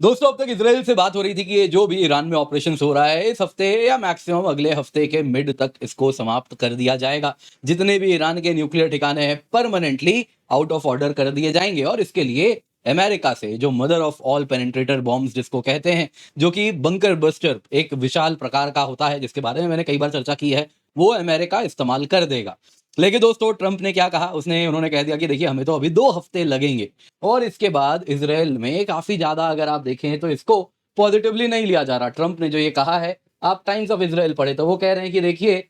दोस्तों, अब तक इसराइल से बात हो रही थी कि ये जो भी ईरान में ऑपरेशन हो रहा है इस हफ्ते या मैक्सिमम अगले हफ्ते के मिड तक इसको समाप्त कर दिया जाएगा। जितने भी ईरान के न्यूक्लियर ठिकाने हैं परमानेंटली आउट ऑफ ऑर्डर कर दिए जाएंगे और इसके लिए अमेरिका से जो mother of all penetrator bombs जिसको कहते हैं, जो कि बंकर बस्टर एक विशाल प्रकार का होता है जिसके बारे में मैंने कई बार चर्चा की है, वो अमेरिका इस्तेमाल कर देगा। लेकिन दोस्तों, ट्रंप ने क्या कहा, उन्होंने कह दिया कि देखिए हमें तो अभी 2 हफ्ते लगेंगे। और इसके बाद इसराइल में काफी ज्यादा अगर आप देखें तो इसको पॉजिटिवली नहीं लिया जा रहा। ट्रंप ने जो ये कहा है, आप टाइम्स ऑफ इसराइल पढ़े तो वो कह रहे हैं कि देखिए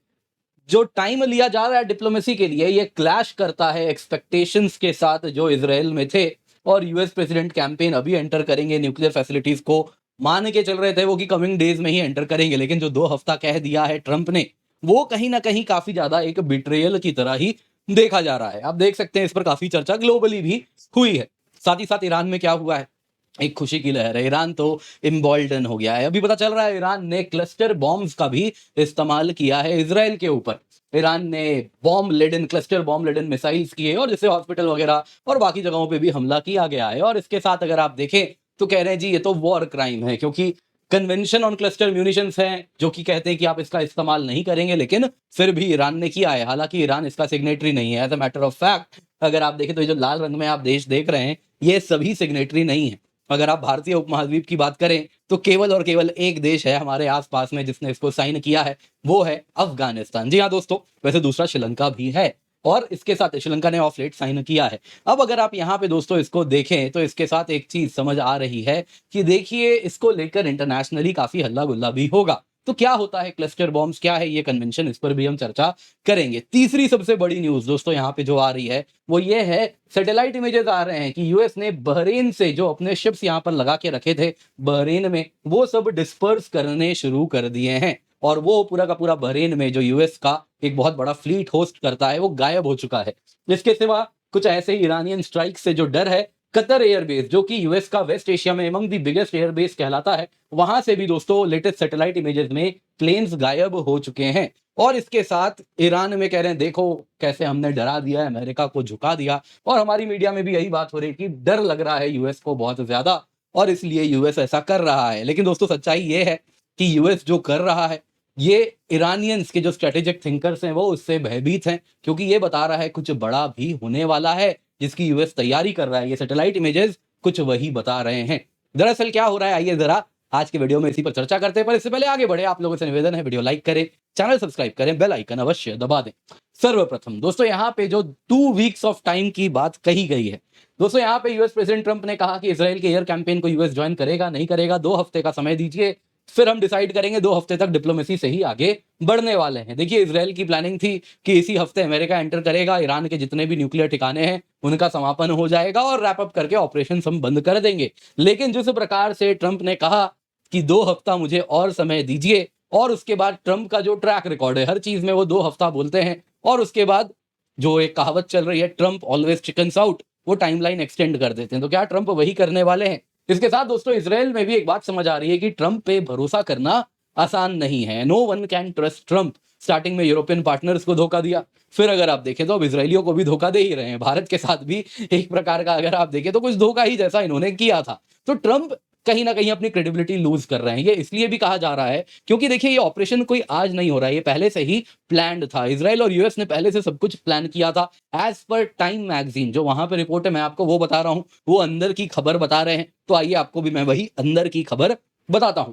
जो टाइम लिया जा रहा है डिप्लोमेसी के लिए ये क्लैश करता है एक्सपेक्टेशंस के साथ जो इसराइल में थे। और यूएस प्रेसिडेंट कैंपेन अभी एंटर करेंगे, न्यूक्लियर फैसिलिटीज को मान के चल रहे थे वो कि कमिंग डेज में ही एंटर करेंगे, लेकिन जो 2 हफ्ता कह दिया है ट्रंप ने, वो कहीं ना कहीं काफी ज्यादा एक बिट्रेयल की तरह ही देखा जा रहा है। आप देख सकते हैं इस पर काफी चर्चा ग्लोबली भी हुई है। साथ ही साथ ईरान में क्या हुआ है, एक खुशी की लहर है। ईरान तो इम्बॉल्डन हो गया है। अभी पता चल रहा है ईरान ने क्लस्टर बॉम्ब्स का भी इस्तेमाल किया है इसराइल के ऊपर। ईरान ने क्लस्टर बॉम्ब लेडन मिसाइल्स किए और जिससे हॉस्पिटल वगैरह और बाकी जगहों पे भी हमला किया गया है। और इसके साथ अगर आप देखें तो कह रहे हैं जी ये तो वॉर क्राइम है, क्योंकि कन्वेंशन ऑन क्लस्टर म्यूनिशंस है जो कि कहते हैं कि आप इसका इस्तेमाल नहीं करेंगे, लेकिन फिर भी ईरान ने किया है। हालांकि ईरान इसका सिग्नेटरी नहीं है। As a matter of fact अगर आप देखें तो ये जो लाल रंग में आप देश देख रहे हैं ये सभी सिग्नेटरी नहीं है। अगर आप भारतीय उपमहाद्वीप की बात करें तो केवल और केवल एक देश है हमारे आसपास में जिसने इसको साइन किया है, वो है अफगानिस्तान। जी हाँ दोस्तों, वैसे दूसरा श्रीलंका भी है और इसके साथ श्रीलंका ने ऑफ लेट साइन किया है। अब अगर आप यहाँ पे दोस्तों इसको देखें तो इसके साथ एक चीज समझ आ रही है कि देखिए इसको लेकर इंटरनेशनली काफी हल्ला गुल्ला भी होगा। तो क्या होता है क्लस्टर बॉम्ब्स, क्या है ये कन्वेंशन, इस पर भी हम चर्चा करेंगे। तीसरी सबसे बड़ी न्यूज दोस्तों यहाँ पे जो आ रही है वो ये है, सैटेलाइट इमेजेस आ रहे हैं कि यूएस ने बहरीन से जो अपने शिप्स यहाँ पर लगा के रखे थे बहरीन में, वो सब डिस्पर्स करने शुरू कर दिए हैं। और वो पूरा का पूरा बहरीन में जो यूएस का एक बहुत बड़ा फ्लीट होस्ट करता है वो गायब हो चुका है। इसके सिवा कुछ ऐसे ईरानियन स्ट्राइक से जो डर है, कतर एयरबेस जो कि यूएस का वेस्ट एशिया में एमंग द बिगेस्ट एयरबेस कहलाता है, वहां से भी दोस्तों लेटेस्ट सैटेलाइट इमेजेस में प्लेन्स गायब हो चुके हैं। और इसके साथ ईरान में कह रहे हैं देखो कैसे हमने डरा दिया, अमेरिका को झुका दिया। और हमारी मीडिया में भी यही बात हो रही है कि डर लग रहा है यूएस को बहुत ज्यादा और इसलिए यूएस ऐसा कर रहा है। लेकिन दोस्तों सच्चाई ये है कि यूएस जो कर रहा है ये ईरानियंस के जो स्ट्रेटेजिक थिंकर्स हैं वो उससे भयभीत हैं, क्योंकि ये बता रहा है कुछ बड़ा भी होने वाला है जिसकी यूएस तैयारी कर रहा है। ये सैटेलाइट इमेजेस कुछ वही बता रहे हैं। दरअसल क्या हो रहा है, आइए जरा आज के वीडियो में इसी पर चर्चा करते हैं। पर इससे पहले आगे बढ़े आप लोगों से निवेदन है, वीडियो लाइक करें, चैनल सब्सक्राइब करें, बेल आइकन अवश्य दबा दें। सर्वप्रथम दोस्तों यहाँ पे जो 2 वीक्स ऑफ टाइम की बात कही गई है, दोस्तों यहाँ पे यूएस प्रेसिडेंट ट्रंप ने कहा कि इसराइल के एयर कैंपेन को यूएस ज्वाइन करेगा नहीं करेगा, 2 हफ्ते का समय दीजिए फिर हम डिसाइड करेंगे। 2 हफ्ते तक डिप्लोमेसी से ही आगे बढ़ने वाले हैं। देखिए इसराइल की प्लानिंग थी कि इसी हफ्ते अमेरिका एंटर करेगा, ईरान के जितने भी न्यूक्लियर ठिकाने हैं उनका समापन हो जाएगा और रैप अप करके ऑपरेशन हम बंद कर देंगे। लेकिन जिस प्रकार से ट्रंप ने कहा कि 2 हफ्ता मुझे और समय दीजिए, और उसके बाद ट्रंप का जो ट्रैक रिकॉर्ड है हर चीज में वो 2 हफ्ता बोलते हैं, और उसके बाद जो एक कहावत चल रही है ट्रंप ऑलवेज चिकन्स आउट, वो टाइमलाइन एक्सटेंड कर देते हैं। तो क्या ट्रंप वही करने वाले हैं? इसके साथ दोस्तों इसराइल में भी एक बात समझ आ रही है कि ट्रंप पे भरोसा करना आसान नहीं है। No one can trust Trump. Starting में यूरोपियन पार्टनर्स को धोखा दिया, फिर अगर आप देखें तो अब इसराइलियों को भी धोखा दे ही रहे हैं। भारत के साथ भी एक प्रकार का अगर आप देखें तो कुछ धोखा ही जैसा इन्होंने किया था। तो ट्रंप कहीं ना कहीं अपनी क्रेडिबिलिटी लूज कर रहे हैं। ये इसलिए भी कहा जा रहा है क्योंकि देखिए ये ऑपरेशन कोई आज नहीं हो रहा है, ये पहले से ही प्लान्ड था। इसराइल और यूएस ने पहले से सब कुछ प्लान किया था। एज पर टाइम मैगजीन जो वहां पर रिपोर्ट है मैं आपको वो बता रहा हूं, वो अंदर की खबर बता रहे हैं। तो आइए आपको भी मैं वही अंदर की खबर बताता हूं।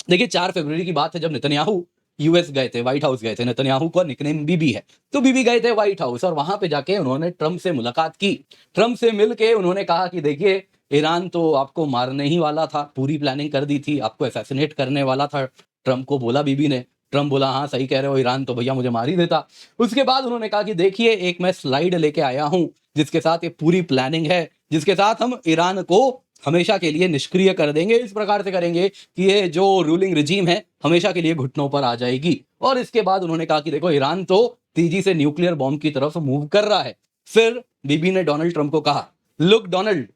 देखिए 4 फरवरी की बात है जब नेतन्याहू यूएस गए थे, व्हाइट हाउस गए थे। नेतन्याहू का निकनेम बीबी है, तो बीबी गए थे व्हाइट हाउस और वहां पे जाके उन्होंने ट्रंप से मुलाकात की। ट्रंप से मिलके उन्होंने कहा कि देखिए ईरान तो आपको मारने ही वाला था, पूरी प्लानिंग कर दी थी, आपको असैसिनेट करने वाला था। ट्रंप को बोला बीबी ने, ट्रंप बोला हाँ सही कह रहे हो, ईरान तो भैया मुझे मार ही देता। उसके बाद उन्होंने कहा कि देखिए एक मैं स्लाइड लेके आया हूं जिसके साथ ये पूरी प्लानिंग है, जिसके साथ हम ईरान को हमेशा के लिए निष्क्रिय कर देंगे। इस प्रकार से करेंगे कि ये जो रूलिंग रिजीम है हमेशा के लिए घुटनों पर आ जाएगी। और इसके बाद उन्होंने कहा कि देखो ईरान तो तेजी से न्यूक्लियर बॉम्ब की तरफ मूव कर रहा है। फिर बीबी ने डोनाल्ड ट्रंप को कहा, look Donald,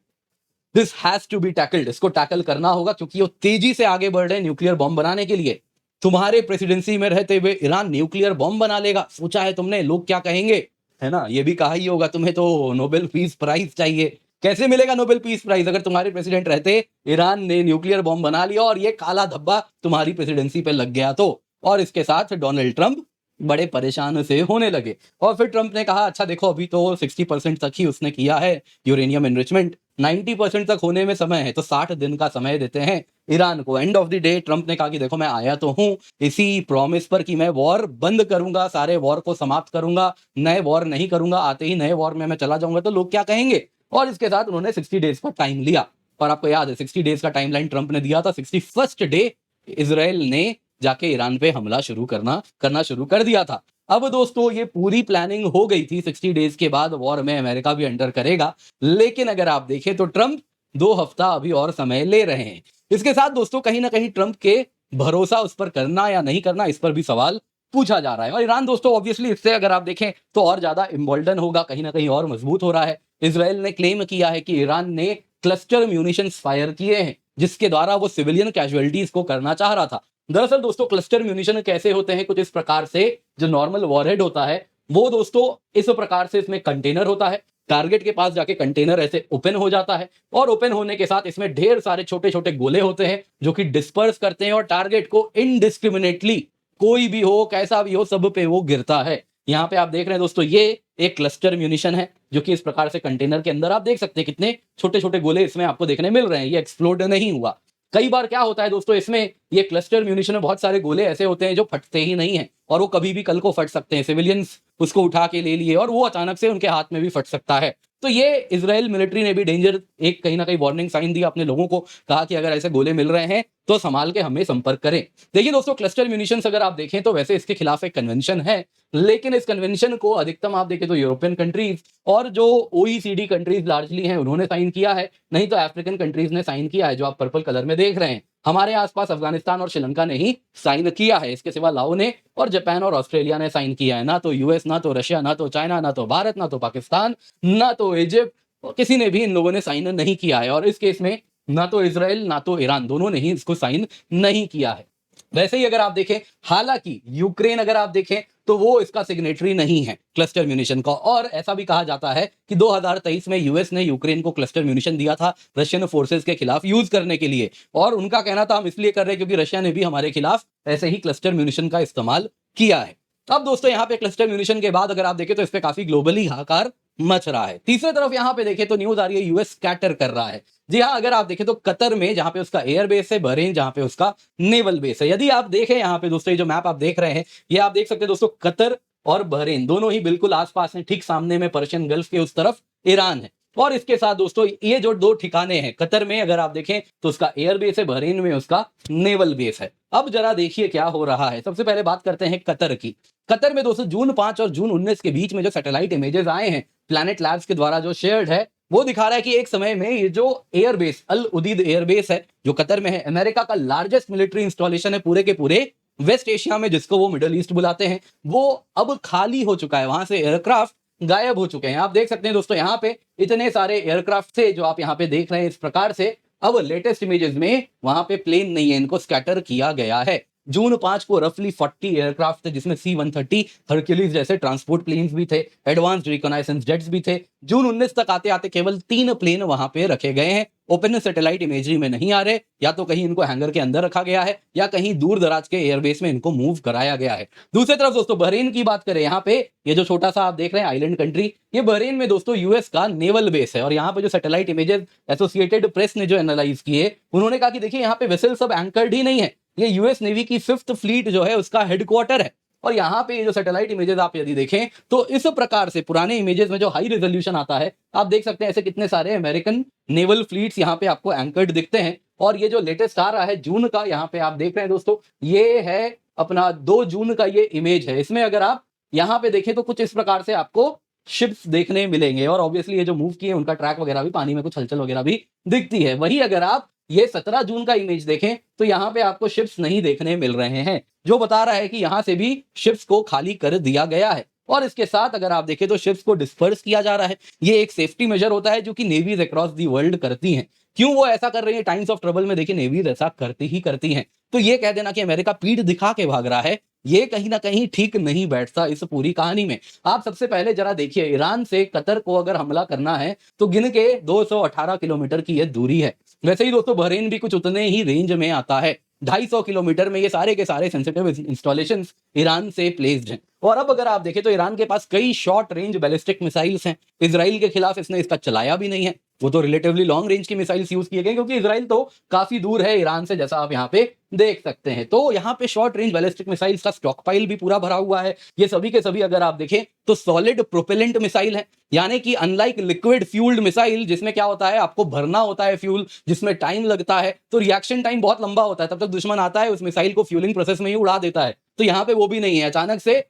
this has to be tackled, इसको टैकल करना होगा क्योंकि वो तेजी से आगे बढ़ रहे हैं न्यूक्लियर बॉम्ब बनाने के लिए। तुम्हारे प्रेसिडेंसी में रहते हुए ईरान न्यूक्लियर बॉम्ब बना लेगा, सोचा है तुमने लोग क्या कहेंगे? है ना, ये भी कहा ही होगा तुम्हें तो नोबेल पीस प्राइज चाहिए। कैसे मिलेगा नोबेल पीस प्राइज? अगर तुम्हारे प्रेसिडेंट रहते, ईरान ने न्यूक्लियर बॉम्ब बना लिया और ये काला धब्बा तुम्हारी प्रेसिडेंसी पे लग गया तो। और इसके साथ डोनाल्ड ट्रंप बड़े परेशान से होने लगे। और फिर ट्रंप ने कहा अच्छा देखो अभी तो 60% तक ही उसने किया है यूरेनियम एनरिचमेंट, 90% तक होने में समय है, तो 60 दिन का समय देते हैं ईरान को। End of the day Trump ने कहा कि देखो मैं आया तो हूं इसी प्रॉमिस पर कि मैं वॉर बंद करूंगा, सारे वॉर को समाप्त करूंगा, नए वॉर नहीं करूंगा, आते ही नए वॉर में मैं चला जाऊंगा तो लोग क्या कहेंगे। और इसके साथ उन्होंने 60 डेज का टाइम लिया। और आपको याद है 60 डेज का टाइमलाइन ट्रंप ने दिया था, 61st डे इसराइल ने जाके ईरान पे हमला करना शुरू कर दिया था। अब दोस्तों ये पूरी प्लानिंग हो गई थी, 60 डेज के बाद वॉर में अमेरिका भी एंटर करेगा। लेकिन अगर आप देखें तो ट्रंप 2 हफ्ता अभी और समय ले रहे हैं। इसके साथ दोस्तों कहीं ना कहीं ट्रंप के भरोसा उस पर करना या नहीं करना, इस पर भी सवाल पूछा जा रहा है। और ईरान दोस्तों ऑब्वियसली इससे अगर आप देखें तो और ज्यादा इम्बोल्डन होगा, कहीं ना कहीं और मजबूत हो रहा है। इसराइल ने क्लेम किया है कि ईरान ने क्लस्टर म्यूनिशंस फायर किए हैं जिसके द्वारा वो सिविलियन कैजुअलिटीज को करना चाह रहा था। दरअसल दोस्तों क्लस्टर म्यूनिशन कैसे होते हैं, कुछ इस प्रकार से जो नॉर्मल वॉरहेड होता है वो दोस्तों इस प्रकार से इसमें कंटेनर होता है, टारगेट के पास जाके कंटेनर ऐसे ओपन हो जाता है और ओपन होने के साथ इसमें ढेर सारे छोटे छोटे गोले होते हैं जो कि डिस्पर्स करते हैं और टारगेट को इनडिस्क्रिमिनेटली, कोई भी हो कैसा भी हो, सब पे वो गिरता है। यहाँ पे आप देख रहे हैं दोस्तों ये एक क्लस्टर म्यूनिशन है जो कि इस प्रकार से कंटेनर के अंदर आप देख सकते हैं कितने छोटे छोटे गोले इसमें आपको देखने मिल रहे हैं, ये एक्सप्लोड नहीं हुआ। कई बार क्या होता है दोस्तों इसमें ये क्लस्टर म्यूनिशन में बहुत सारे गोले ऐसे होते हैं जो फटते ही नहीं है और वो कभी भी कल को फट सकते हैं, सिविलियंस उसको उठा के ले लिए और वो अचानक से उनके हाथ में भी फट सकता है। तो ये इजराइल मिलिट्री ने भी डेंजर एक कहीं ना कहीं वार्निंग साइन दिया अपने लोगों को, कहा कि अगर ऐसे गोले मिल रहे हैं तो संभाल के हमें संपर्क करें। देखिए दोस्तों क्लस्टर म्यूनिशंस अगर आप देखें तो वैसे इसके खिलाफ एक कन्वेंशन है, लेकिन इस कन्वेंशन को अधिकतम आप देखें तो यूरोपियन कंट्रीज और जो ओईसीडी कंट्रीज लार्जली हैं उन्होंने साइन किया है, नहीं तो अफ्रीकन कंट्रीज ने साइन किया है जो आप पर्पल कलर में देख रहे हैं। हमारे आसपास अफगानिस्तान और श्रीलंका ने ही साइन किया है, इसके सिवा लाओ ने और जापान और ऑस्ट्रेलिया ने साइन किया है। ना तो यूएस, ना तो रशिया, ना तो चाइना, ना तो भारत, ना तो पाकिस्तान, ना तो इजिप्ट, किसी ने भी इन लोगों ने साइन नहीं किया है। और इस केस में ना तो इसराइल ना तो ईरान दोनों ने ही इसको साइन नहीं किया है। वैसे ही अगर आप देखें, हालांकि यूक्रेन अगर आप देखें तो वो इसका सिग्नेटरी नहीं है क्लस्टर म्यूनिशन का। और ऐसा भी कहा जाता है कि 2023 में यूएस ने यूक्रेन को क्लस्टर म्यूनिशन दिया था रशियन फोर्सेस के खिलाफ यूज करने के लिए, और उनका कहना था हम इसलिए कर रहे हैं क्योंकि रशिया ने भी हमारे खिलाफ ऐसे ही क्लस्टर म्यूनिशन का इस्तेमाल किया है। अब दोस्तों यहाँ पे क्लस्टर म्यूनिशन के बाद अगर आप देखें तो इस पे काफी ग्लोबली हाहाकार मच रहा है। तीसरी तरफ यहाँ पे देखें तो न्यूज आ रही है यूएस स्कैटर कर रहा है। जी हाँ, अगर आप देखें तो कतर में जहां पे उसका एयर बेस है, बहरीन जहां पे उसका नेवल बेस है। यदि आप देखें यहाँ पे दोस्तों ये जो मैप आप देख रहे हैं ये आप देख सकते हैं दोस्तों कतर और बहरीन दोनों ही बिल्कुल आसपास हैं, ठीक सामने में पर्शियन गल्फ के उस तरफ ईरान है। और इसके साथ दोस्तों ये जो 2 ठिकाने हैं, कतर में अगर आप देखें तो उसका एयर बेस है, बहरीन में उसका नेवल बेस है। अब जरा देखिए क्या हो रहा है। सबसे पहले बात करते हैं कतर की। कतर में दोस्तों जून 5 और जून 19 के बीच में जो सैटेलाइट इमेजेस आए हैं प्लैनेट लैब्स के द्वारा जो शेयर्ड है, वो दिखा रहा है कि एक समय में ये जो एयरबेस अल उदीद एयरबेस है जो कतर में है, अमेरिका का लार्जेस्ट मिलिट्री इंस्टॉलेशन है पूरे के पूरे वेस्ट एशिया में, जिसको वो मिडल ईस्ट बुलाते हैं, वो अब खाली हो चुका है। वहां से एयरक्राफ्ट गायब हो चुके हैं। आप देख सकते हैं दोस्तों यहाँ पे इतने सारे एयरक्राफ्ट थे जो आप यहाँ पे देख रहे हैं इस प्रकार से। अब लेटेस्ट इमेजेस में वहां पे प्लेन नहीं है, इनको स्कैटर किया गया है। जून 5 को रफली 40 एयरक्राफ्ट थे जिसमें C-130 हरक्यूलिस जैसे ट्रांसपोर्ट प्लेन्स भी थे, एडवांस्ड रिकॉनाइसेंस जेट्स भी थे। जून 19 तक आते आते केवल 3 प्लेन वहां पे रखे गए हैं। ओपन सैटेलाइट इमेजरी में नहीं आ रहे, या तो कहीं इनको हैंगर के अंदर रखा गया है या कहीं दूर दराज के एयरबेस में इनको मूव कराया गया है। दूसरी तरफ दोस्तों बहरीन की बात करें, यहाँ पे ये जो छोटा सा आप देख रहे हैं आइलैंड कंट्री, ये बहरीन में दोस्तों यूएस का नेवल बेस है। और यहाँ पे जो सैटेलाइट इमेजेस एसोसिएटेड प्रेस ने जो एनालाइज किए, उन्होंने कहा कि देखिए यहाँ पे वेसल सब एंकर्ड ही नहीं है, ये यूएस नेवी की 5th फ्लीट जो है उसका हेडक्वार्टर है। और यहाँ पे ये जो सैटेलाइट इमेजेस आप यदि देखें तो इस प्रकार से पुराने इमेजेस में जो हाई रेजोल्यूशन आता है, आप देख सकते हैं ऐसे कितने सारे अमेरिकन नेवल फ्लीट्स यहाँ पे आपको एंकर्ड दिखते हैं। और ये जो लेटेस्ट आ रहा है जून का, यहाँ पे आप देख रहे हैं दोस्तों, ये है अपना 2 जून का ये इमेज है। इसमें अगर आप यहाँ पे देखें तो कुछ इस प्रकार से आपको शिप्स देखने मिलेंगे और ऑब्वियसली ये जो मूव किए उनका ट्रैक वगैरह भी, पानी में कुछ हलचल वगैरह भी दिखती है। वही अगर आप ये 17 जून का इमेज देखें तो यहाँ पे आपको शिप्स नहीं देखने मिल रहे हैं, जो बता रहा है कि यहाँ से भी शिप्स को खाली कर दिया गया है। और इसके साथ अगर आप देखें तो शिप्स को डिस्पर्स किया जा रहा है। ये एक सेफ्टी मेजर होता है जो कि नेवीज अक्रॉस दी वर्ल्ड करती हैं। क्यों वो ऐसा कर रही है? टाइम्स ऑफ ट्रबल में देखिए नेवीज ऐसा करती ही करती हैं। तो ये कह देना कि अमेरिका पीठ दिखा के भाग रहा है, ये कहीं ना कहीं ठीक नहीं बैठता इस पूरी कहानी में। आप सबसे पहले जरा देखिए, ईरान से कतर को अगर हमला करना है तो गिन के 218 किलोमीटर की ये दूरी है। वैसे ही दोस्तों बहरीन भी कुछ उतने ही रेंज में आता है, 250 किलोमीटर में ये सारे के सारे सेंसिटिव इंस्टॉलेशन ईरान से प्लेस्ड हैं। और अब अगर आप देखें तो ईरान के पास कई शॉर्ट रेंज बैलिस्टिक मिसाइल्स हैं। इजराइल के खिलाफ इसने इसका चलाया भी नहीं है, वो तो रिलेटिवली लॉन्ग रेंज की मिसाइल्स यूज किए गए, क्योंकि इजराइल तो काफी दूर है ईरान से, जैसा आप यहाँ पे देख सकते हैं। तो यहाँ पे शॉर्ट रेंज बैलिस्टिक मिसाइल्स का स्टॉक पाइल भी पूरा भरा हुआ है। ये सभी के सभी अगर आप देखें तो सॉलिड प्रोपेलेंट मिसाइल है, यानी कि अनलाइक लिक्विड फ्यूल्ड मिसाइल जिसमें क्या होता है, आपको भरना होता है फ्यूल, जिसमें टाइम लगता है, तो रिएक्शन टाइम बहुत लंबा होता है, तब तक दुश्मन आता है उस मिसाइल को फ्यूलिंग प्रोसेस में ही उड़ा देता है। तो यहाँ पे वो भी नहीं है, अचानक से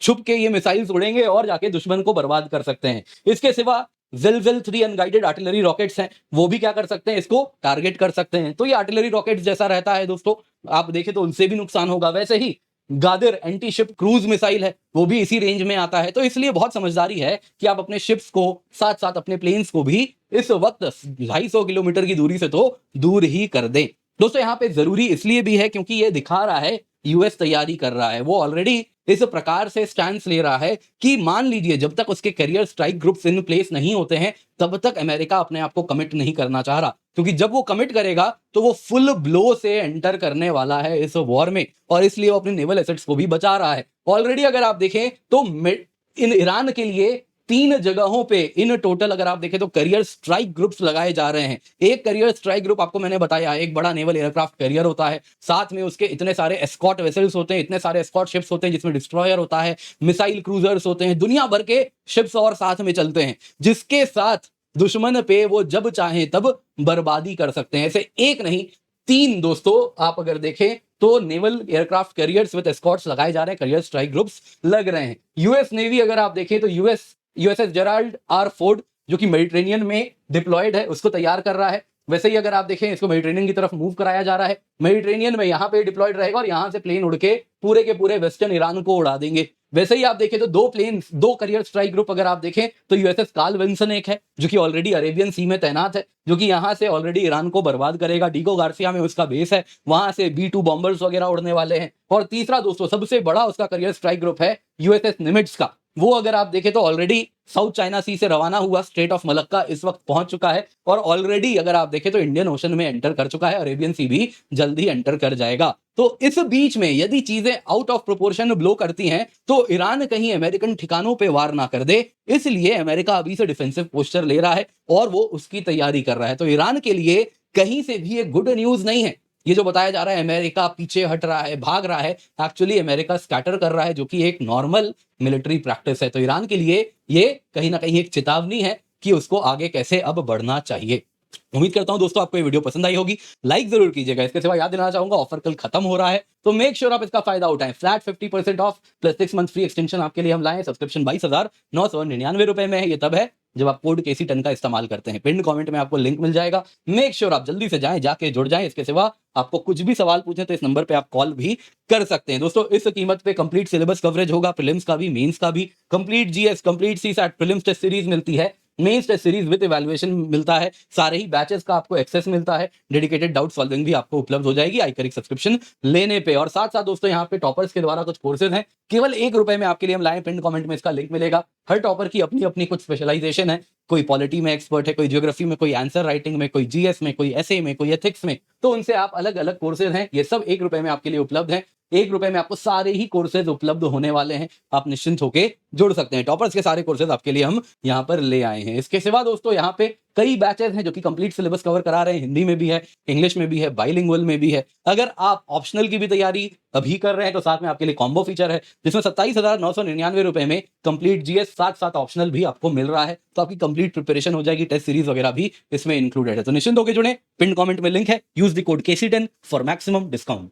छुप के ये मिसाइल्स उड़ेंगे और जाके दुश्मन को बर्बाद कर सकते हैं। इसके सिवा ज़िलज़िल 3 अनगाइडेड आर्टिलरी रॉकेट्स हैं, वो भी क्या कर सकते हैं, इसको टारगेट कर सकते हैं। तो ये आर्टिलरी रॉकेट्स जैसा रहता है दोस्तों, आप देखें तो उनसे भी नुकसान होगा। वैसे ही गादिर एंटी शिप क्रूज मिसाइल है, वो भी इसी रेंज में आता है। तो इसलिए बहुत समझदारी है कि आप अपने शिप्स को साथ साथ अपने प्लेन्स को भी इस वक्त 250 किलोमीटर की दूरी से तो दूर ही कर दें। दोस्तों यहाँ पे जरूरी इसलिए भी है क्योंकि ये दिखा रहा है यूएस तैयारी कर रहा है, वो ऑलरेडी इस प्रकार से स्टैंड ले रहा है कि मान लीजिए जब तक उसके career strike groups in place नहीं होते हैं तब तक अमेरिका अपने आप को कमिट नहीं करना चाह रहा, क्योंकि जब वो कमिट करेगा तो वो फुल ब्लो से एंटर करने वाला है इस वॉर में, और इसलिए वो अपने नेवल एसेट्स को भी बचा रहा है। ऑलरेडी अगर आप देखें तो इन ईरान के लिए 3 जगहों पे इन टोटल अगर आप देखें तो करियर स्ट्राइक ग्रुप्स लगाए जा रहे हैं। एक करियर स्ट्राइक ग्रुप आपको मैंने बताया, एक बड़ा नेवल एयरक्राफ्ट करियर होता है, साथ में उसके इतने सारे एस्कॉर्ट वेसल्स होते हैं, इतने सारे एस्कॉर्ट शिप्स होते हैं जिसमें डिस्ट्रॉयर होता है, मिसाइल क्रूजर्स होते हैं, दुनिया भर के शिप्स और साथ में चलते हैं, जिसके साथ दुश्मन पे वो जब चाहे तब बर्बादी कर सकते हैं। ऐसे एक नहीं 3 दोस्तों आप अगर देखें तो naval aircraft carriers with Escorts लगाए जा रहे हैं, करियर स्ट्राइक ग्रुप्स लग रहे हैं। यूएस नेवी अगर आप देखें तो यूएसएस जेराल्ड आर फोर्ड जो कि मेडिटेरेनियन में डिप्लॉयड है उसको तैयार कर रहा है। वैसे ही अगर आप देखें इसको मेडिटेरेनियन की तरफ मूव कराया जा रहा है, मेडिटेरेनियन में यहाँ पे डिप्लॉयड रहेगा और यहाँ से प्लेन उड़ के पूरे वेस्टर्न ईरान को उड़ा देंगे। वैसे ही आप देखें तो 2 करियर स्ट्राइक ग्रुप अगर आप देखें तो यूएसएस कार्ल विल्सन एक है जो कि ऑलरेडी अरेबियन सी में तैनात है, जो कि यहाँ से ऑलरेडी ईरान को बर्बाद करेगा। डीगो गार्सिया में उसका बेस है, वहां से B-2 बॉम्बर्स वगैरह उड़ने वाले हैं। और तीसरा दोस्तों सबसे बड़ा उसका करियर स्ट्राइक ग्रुप है यूएसएस निमिट्ज का, वो अगर आप देखें तो ऑलरेडी साउथ चाइना सी से रवाना हुआ, स्ट्रेट ऑफ मलक्का इस वक्त पहुंच चुका है और ऑलरेडी अगर आप देखें तो इंडियन ओशन में एंटर कर चुका है, अरेबियन सी भी जल्द ही एंटर कर जाएगा। तो इस बीच में यदि चीजें आउट ऑफ प्रोपोर्शन ब्लो करती हैं तो ईरान कहीं अमेरिकन ठिकानों पे वार ना कर दे, इसलिए अमेरिका अभी से डिफेंसिव पोस्चर ले रहा है और वो उसकी तैयारी कर रहा है। तो ईरान के लिए कहीं से भी एक गुड न्यूज नहीं है। ये जो बताया जा रहा है अमेरिका पीछे हट रहा है, भाग रहा है, एक्चुअली अमेरिका स्कैटर कर रहा है, जो कि एक नॉर्मल मिलिट्री प्रैक्टिस है। तो ईरान के लिए ये कहीं ना कहीं एक चेतावनी है कि उसको आगे कैसे अब बढ़ना चाहिए। उम्मीद करता हूं दोस्तों आपको ये वीडियो पसंद आई होगी, लाइक जरूर कीजिएगा। इसके सिवा याद दिलाना चाहूंगा ऑफर कल खत्म हो रहा है, तो मेक श्योर आप इसका फायदा उठाएं। Flat 50% of plus 6 month free extension आपके लिए हम लाए। सब्सक्रिप्शन 22,999 रुपए में है। ये तब है जब आप कोड KC10 का इस्तेमाल करते हैं। पिन कमेंट में आपको लिंक मिल जाएगा, मेक श्योर आप जल्दी से जाएं, जाके जुड़ जाएं। इसके सिवा आपको कुछ भी सवाल पूछे तो इस नंबर पे आप कॉल भी कर सकते हैं। दोस्तों इस कीमत पे कंप्लीट सिलेबस कवरेज होगा, प्रीलिम्स का भी, मेंस का भी, complete GS, complete CSAT, prelims test series मिलती है, mains test series with evaluation मिलता है, सारे ही बैचेस का आपको एक्सेस मिलता है, डेडिकेटेड डाउट सॉल्विंग भी आपको उपलब्ध हो जाएगी आईकरिक सब्सक्रिप्शन लेने पे। और साथ साथ दोस्तों यहाँ पे टॉपर्स के द्वारा कुछ कोर्सेज हैं, केवल ₹1 में आपके लिए हम लाए। पिन कमेंट में इसका लिंक मिलेगा। हर टॉपर की अपनी अपनी कुछ स्पेशलाइजेशन है, कोई पॉलिटी में एक्सपर्ट है, कोई ज्योग्राफी में, कोई आंसर राइटिंग में, कोई जीएस में, कोई एसए में, कोई एथिक्स में, तो उनसे आप अलग अलग कोर्सेज हैं, ये सब ₹1 में आपके लिए उपलब्ध हैं। ₹1 में आपको सारे ही कोर्सेज उपलब्ध होने वाले हैं, आप निश्चिंत होके जुड़ सकते हैं। टॉपर्स के सारे कोर्सेज आपके लिए हम यहाँ पर ले आए हैं। इसके सिवा दोस्तों यहाँ पे कई बैचेस हैं जो कि कंप्लीट सिलेबस कवर करा रहे हैं, हिंदी में भी है, इंग्लिश में भी है, बाइलिंगुअल में भी है। अगर आप ऑप्शनल की भी तैयारी अभी कर रहे हैं तो साथ में आपके लिए कॉम्बो फीचर है जिसमें ₹27,999 में कंप्लीट जीएस साथ साथ ऑप्शनल भी आपको मिल रहा है। तो आपकी कंप्लीट प्रिपरेशन हो जाएगी, टेस्ट सीरीज वगैरह भी इसमें इंक्लूडेड है। तो निश्चिंत होकर जुड़े, पिन कमेंट में लिंक है, use the code KC10 for maximum discount.